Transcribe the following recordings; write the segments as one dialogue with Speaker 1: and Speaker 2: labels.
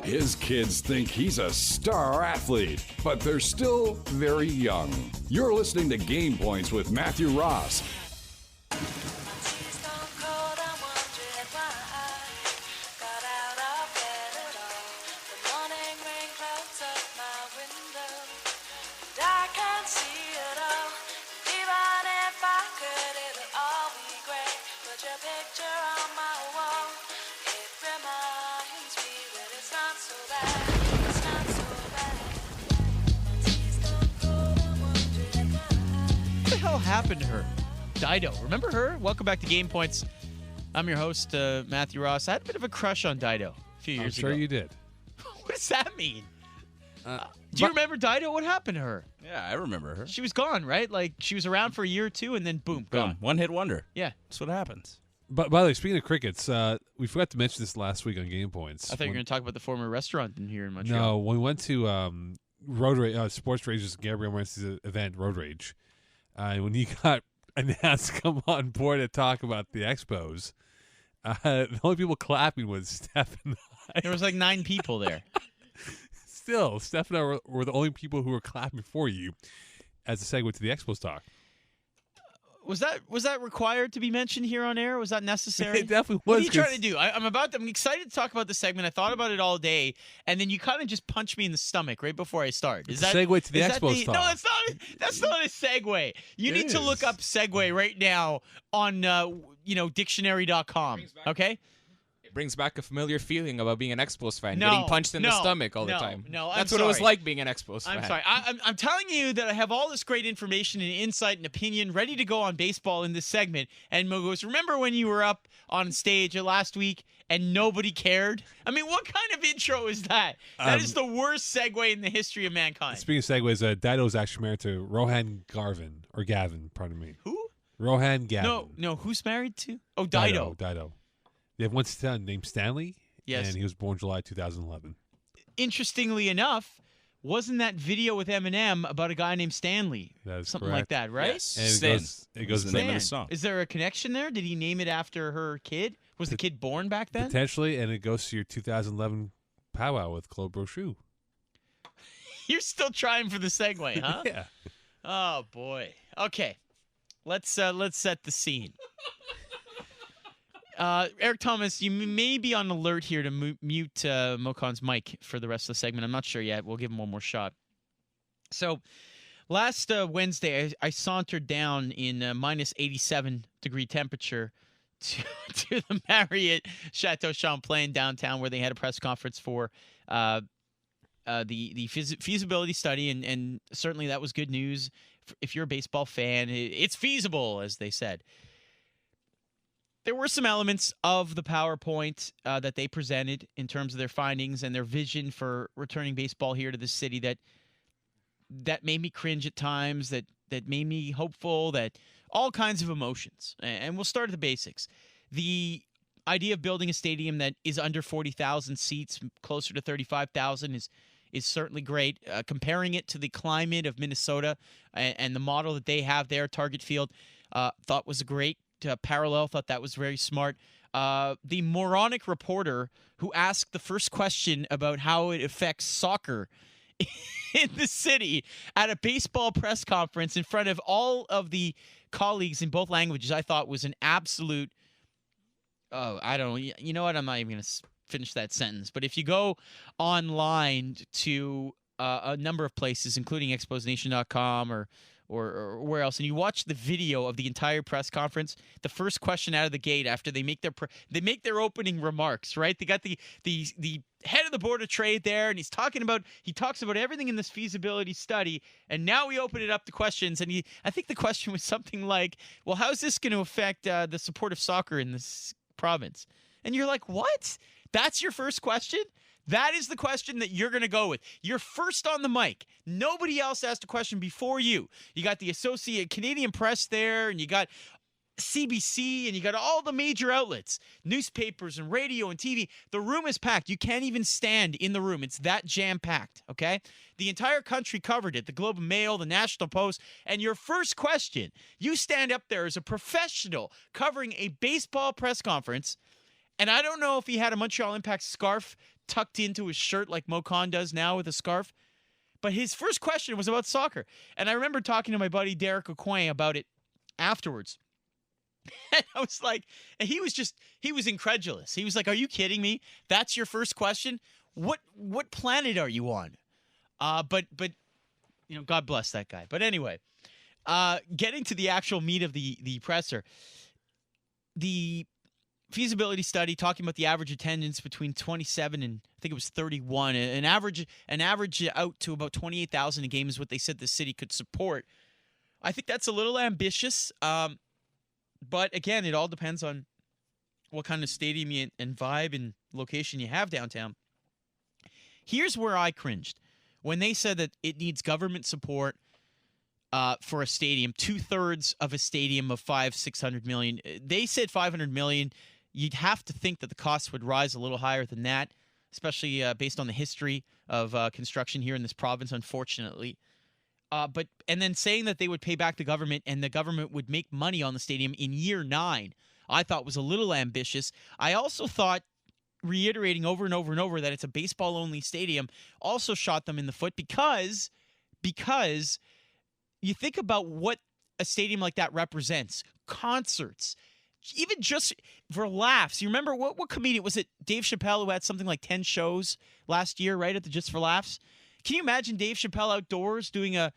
Speaker 1: His kids think he's a star athlete, but they're still very young. You're listening to Game Points with Matthew Ross.
Speaker 2: Happened to her? Dido. Remember her? Welcome back to Game Points. I'm your host, Matthew Ross. I had a bit of a crush on Dido a few years ago.
Speaker 3: I'm sure you did.
Speaker 2: What does that mean? Do you remember Dido? What happened to her?
Speaker 4: Yeah, I remember her.
Speaker 2: She was gone, right? Like, she was around for a year or two, and then boom, gone.
Speaker 4: One-hit wonder.
Speaker 2: Yeah.
Speaker 4: That's what happens.
Speaker 3: But by the way, speaking of crickets, we forgot to mention this last week on Game Points.
Speaker 2: I thought you were going to talk about the former restaurant here in Montreal.
Speaker 3: No, when we went to Road Rage, Sports Rage's Gabriel Morency's event, Road Rage, when he got announced to come on board to talk about the Expos, the only people clapping was Steph and I.
Speaker 2: There was like 9 people there.
Speaker 3: Still, Steph and I were the only people who were clapping for you as a segue to the Expos talk.
Speaker 2: Was that required to be mentioned here on air? Was that necessary?
Speaker 3: It definitely was.
Speaker 2: What are you trying to do? I'm excited to talk about the segment. I thought about it all day, and then you kind of just punched me in the stomach right before I start.
Speaker 3: Is that segue to the Expos talk?
Speaker 2: No, it's not. That's not a segue. You need to look up segue right now on dictionary.com. Okay.
Speaker 5: Brings back a familiar feeling about being an Expos fan,
Speaker 2: No,
Speaker 5: getting punched in the
Speaker 2: no,
Speaker 5: stomach all
Speaker 2: no,
Speaker 5: the time.
Speaker 2: no,
Speaker 5: That's
Speaker 2: I'm
Speaker 5: what it was
Speaker 2: sorry.
Speaker 5: like being an Expos fan.
Speaker 2: I'm sorry. I'm telling you that I have all this great information and insight and opinion ready to go on baseball in this segment. And Mo goes, remember when you were up on stage last week and nobody cared? I mean, what kind of intro is that? That is the worst segue in the history of mankind.
Speaker 3: Speaking of segues, Dido's actually married to Rohan Gavin, pardon me.
Speaker 2: Who?
Speaker 3: Rohan Gavin.
Speaker 2: No. Who's married to? Oh, Dido.
Speaker 3: They have one son named Stanley.
Speaker 2: Yes.
Speaker 3: And he was born July 2011.
Speaker 2: Interestingly enough, wasn't that video with Eminem about a guy named Stanley?
Speaker 3: That is
Speaker 2: something
Speaker 3: correct.
Speaker 2: like that, right?
Speaker 4: Yes.
Speaker 3: And
Speaker 4: It goes the name of the
Speaker 2: Stan.
Speaker 4: song.
Speaker 2: Is there a connection there? Did he name it after her kid? Was the kid born back then?
Speaker 3: Potentially, and it goes to your 2011 powwow with Claude Brochu.
Speaker 2: You're still trying for the segue, huh?
Speaker 3: Yeah.
Speaker 2: Oh boy. Okay. Let's set the scene. Eric Thomas, you may be on alert here to mute Mokon's mic for the rest of the segment. I'm not sure yet. We'll give him one more shot. So, last Wednesday, I sauntered down in minus 87 degree temperature to the Marriott Chateau Champlain downtown, where they had a press conference for the feasibility study, and certainly that was good news. If you're a baseball fan, it's feasible, as they said. There were some elements of the PowerPoint that they presented in terms of their findings and their vision for returning baseball here to the city that made me cringe at times, that made me hopeful, that all kinds of emotions. And we'll start at the basics. The idea of building a stadium that is under 40,000 seats, closer to 35,000, is certainly great. Comparing it to the climate of Minnesota and the model that they have there, Target Field, thought was a great parallel. Thought that was very smart. The moronic reporter who asked the first question about how it affects soccer in the city at a baseball press conference in front of all of the colleagues in both languages, I thought was an absolute I don't know. You know what? I'm not even going to finish that sentence. But if you go online to a number of places, including exposnation.com or where else, and you watch the video of the entire press conference, the first question out of the gate after they make their opening remarks, right? They got the head of the board of trade there, and he talks about everything in this feasibility study, and now we open it up to questions, and I think the question was something like, well, how's this going to affect the support of soccer in this province? And you're like, what? That's your first question? That is the question that you're going to go with. You're first on the mic. Nobody else asked a question before you. You got the Associated Canadian Press there, and you got CBC, and you got all the major outlets, newspapers and radio and TV. The room is packed. You can't even stand in the room. It's that jam-packed, okay? The entire country covered it, the Globe and Mail, the National Post, and your first question, you stand up there as a professional covering a baseball press conference, and I don't know if he had a Montreal Impact scarf tucked into his shirt like Mo Khan does now with a scarf. But his first question was about soccer. And I remember talking to my buddy Derek Aucoin about it afterwards. And I was like, and he was incredulous. He was like, "Are you kidding me? That's your first question? What planet are you on?" But God bless that guy. But anyway, getting to the actual meat of the presser, the feasibility study talking about the average attendance between 27 and I think it was 31, an average out to about 28,000 a game is what they said the city could support. I think that's a little ambitious. But again, it all depends on what kind of stadium and vibe and location you have downtown. Here's where I cringed. When they said that it needs government support for a stadium, 2/3 of a stadium of $500-600 million. They said $500 million. You'd have to think that the costs would rise a little higher than that, especially based on the history of construction here in this province, unfortunately. And then saying that they would pay back the government and the government would make money on the stadium in year 9, I thought was a little ambitious. I also thought reiterating over and over and over that it's a baseball-only stadium also shot them in the foot because you think about what a stadium like that represents. Concerts, even just for laughs. You remember what comedian was it? Dave Chappelle, who had something like 10 shows last year, right, at the Just for Laughs? Can you imagine Dave Chappelle outdoors doing a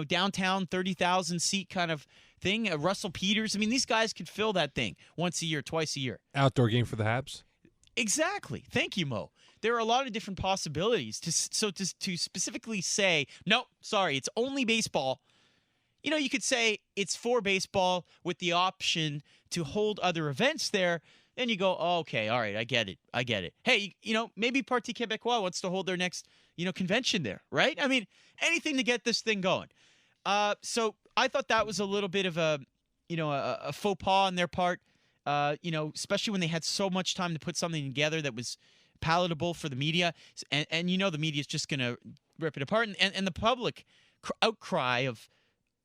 Speaker 2: downtown 30,000 seat kind of thing? Russell Peters. I mean, these guys could fill that thing once a year, twice a year.
Speaker 3: Outdoor game for the Habs.
Speaker 2: Exactly. Thank you, Mo. There are a lot of different possibilities. To specifically say, no, sorry, it's only baseball. You could say it's for baseball with the option to hold other events there. Then you go, oh, okay, all right, I get it. Hey, maybe Parti Québécois wants to hold their next, convention there, right? I mean, anything to get this thing going. So I thought that was a little bit of a faux pas on their part, especially when they had so much time to put something together that was palatable for the media. And the media is just going to rip it apart. And the public outcry of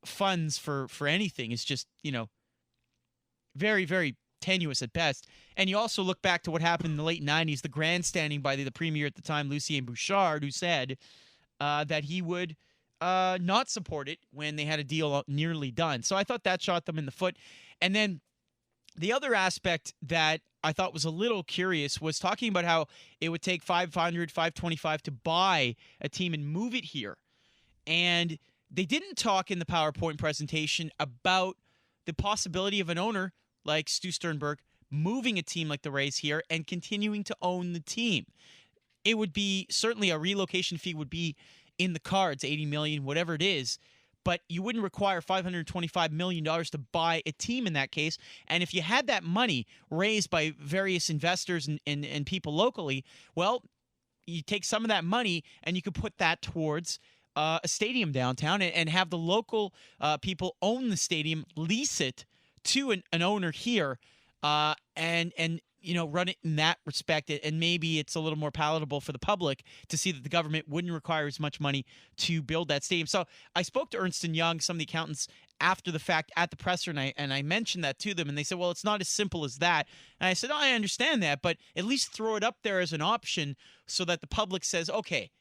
Speaker 2: funds for anything is just, very, very tenuous at best. And you also look back to what happened in the late 90s, the grandstanding by the premier at the time, Lucien Bouchard, who said that he would not support it when they had a deal nearly done. So I thought that shot them in the foot. And then the other aspect that I thought was a little curious was talking about how it would take $525 to buy a team and move it here. And they didn't talk in the PowerPoint presentation about the possibility of an owner like Stu Sternberg moving a team like the Rays here and continuing to own the team. It would be certainly a relocation fee would be in the cards, $80 million, whatever it is, but you wouldn't require $525 million to buy a team in that case. And if you had that money raised by various investors and people locally, well, you take some of that money and you could put that towards a stadium downtown and have the local people own the stadium, lease it to an owner here, and run it in that respect. And maybe it's a little more palatable for the public to see that the government wouldn't require as much money to build that stadium. So I spoke to Ernst & Young, some of the accountants, after the fact at the presser, and I mentioned that to them, and they said, well, it's not as simple as that. And I said, oh, I understand that, but at least throw it up there as an option so that the public says, okay,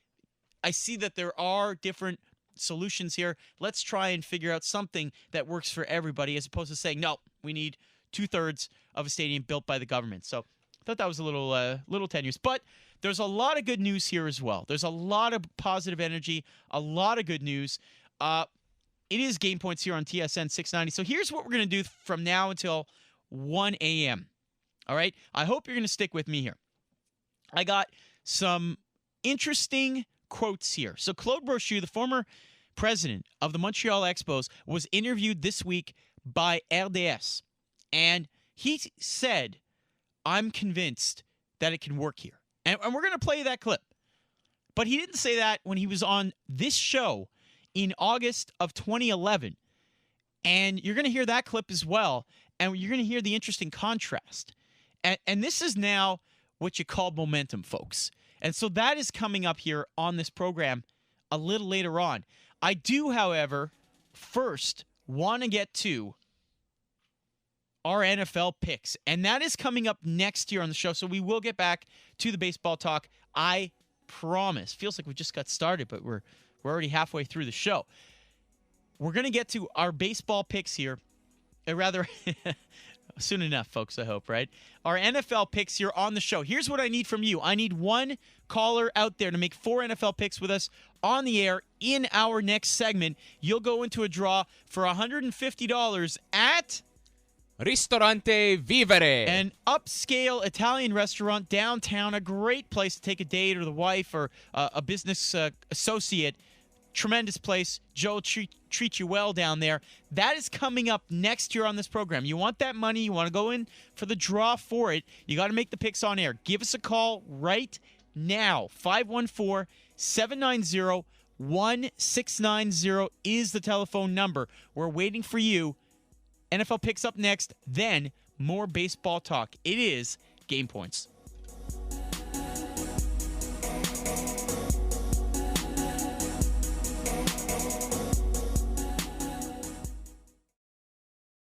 Speaker 2: I see that there are different solutions here. Let's try and figure out something that works for everybody, as opposed to saying, no, we need 2/3 of a stadium built by the government. So I thought that was a little tenuous. But there's a lot of good news here as well. There's a lot of positive energy, a lot of good news. It is Game Points here on TSN 690. So here's what we're going to do from now until 1 a.m. All right? I hope you're going to stick with me here. I got some interesting quotes here. So Claude Brochu, the former president of the Montreal Expos, was interviewed this week by RDS. And he said, I'm convinced that it can work here. And we're going to play that clip. But he didn't say that when he was on this show in August of 2011. And you're going to hear that clip as well. And you're going to hear the interesting contrast. And this is now what you call momentum, folks. And so that is coming up here on this program a little later on. I do, however, first want to get to our NFL picks. And that is coming up next year on the show. So we will get back to the baseball talk I promise. Feels like we just got started, but we're already halfway through the show. We're going to get to our baseball picks here. Rather, soon enough, folks, I hope, right? Our NFL picks here on the show. Here's what I need from you. I need one caller out there to make 4 NFL picks with us on the air in our next segment. You'll go into a draw for $150 at
Speaker 5: Ristorante Vivere.
Speaker 2: an upscale Italian restaurant downtown. A great place to take a date or the wife or a business associate. Tremendous place. Joe treat you well down there. That is coming up next year on this program. You want that money. You want to go in for the draw for it. You got to make the picks on air. Give us a call right now. 514-790-1690 is the telephone number. We're waiting for you. NFL picks up next. Then more baseball talk. It is Game Points.